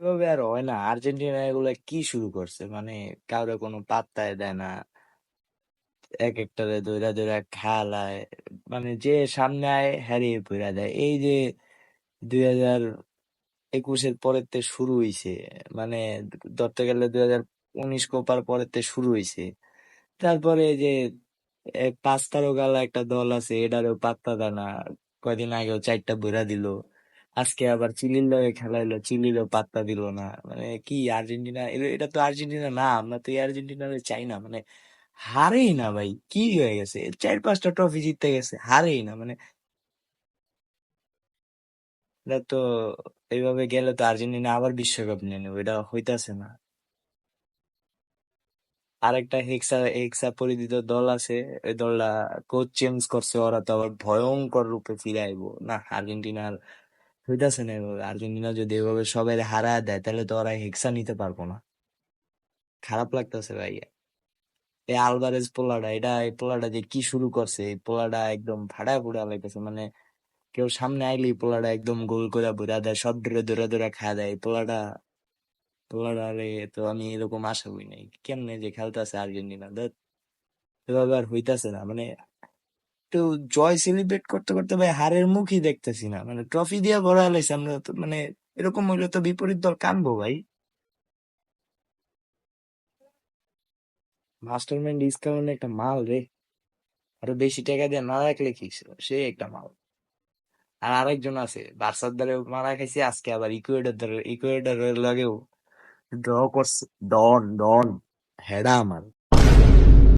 এভাবে আর হয় না। আর্জেন্টিনা এগুলা কি শুরু করছে, মানে কাউরে কোনো পাত্তায় দেয় না, এক একটারে দৌড়া দৌড়া খেলায়, মানে যে সামনে আয় হারিয়ে পড়া দেয়। এই যে 2021-এর পরের তে শুরু হইছে, মানে ধরতে গেলে 2019 কোপার পরের তে শুরু হইছে। তারপরে এই যে পাঁচ তারকাওয়ালা একটা দল আছে, এটারও পাত্তা দেয় না। কয়দিন আগেও 4টা বইরা দিল, আজকে আবার চিলির লগে খেলাইলো, চিলিরও পাত্তা দিল না। মানে কি আর্জেন্টিনা, এটা তো আর্জেন্টিনা না, আমরা তো এই আর্জেন্টিনারে চাই না। মানে হারেই না ভাই, কি হয়ে গেছে, 4-5টা ট্রফি জিততে গেছে, হারেই না। মানে এটা তো এইভাবে গেলে তো আর্জেন্টিনা আবার বিশ্বকাপ নিয়ে নেবে, এটা হইতাছে না। আরেকটা হেক্সা হেক্সা পরিচিত দল আছে, ওই দলটা কোচ চেঞ্জ করছে, ওরা তো আবার ভয়ঙ্কর রূপে ফিরে আইবো না। আর্জেন্টিনার হইতাছে না এভাবে। আর্জেন্টিনা যদি এভাবে সবাই হারায় দেয়, তাহলে তো ওরা হেক্সা নিতে পারবো না। খারাপ লাগতেছে ভাই। এই আলভারেজ পোলাটা, এই পোলাটা যে কি শুরু করছে, এই পোলাটা একদম ফাড়া ফুড়া লাগতেছে। মানে কেউ সামনে আইলি পোলাটা একদম গোল করে বুড়া দেয়, সব ধরে ধরে ধরে খায় দেয়। এই পোলাটা রে, তো আমি এরকম আশা করি নাই। কেমনে যে খেলতেছে আর্জেন্টিনা, ধ্যাৎ, এভাবে আর হইতাছে না। মানে তো জয় সেলিব্রেট করতে করতে ভাই হারের মুখই দেখতেছি না, মানে ট্রফি দিয়ে ভরা লাইছে আমরা তো। মানে এরকম হইলে তো বিপরীত দল কানবো ভাই। মাস্টারমাইন্ড ইসকাউন্ট একটা মাল রে, আরো বেশি টাকা দিয়ে না রাখলে কি ছিল, সে একটা মাল। আর আরেকজন আছে বার্সার দ্বারা মারা খাইছে, আজকে আবার ইকুয়েডরের লগেও ড্র করছে। ডন ডন, হেডা আমার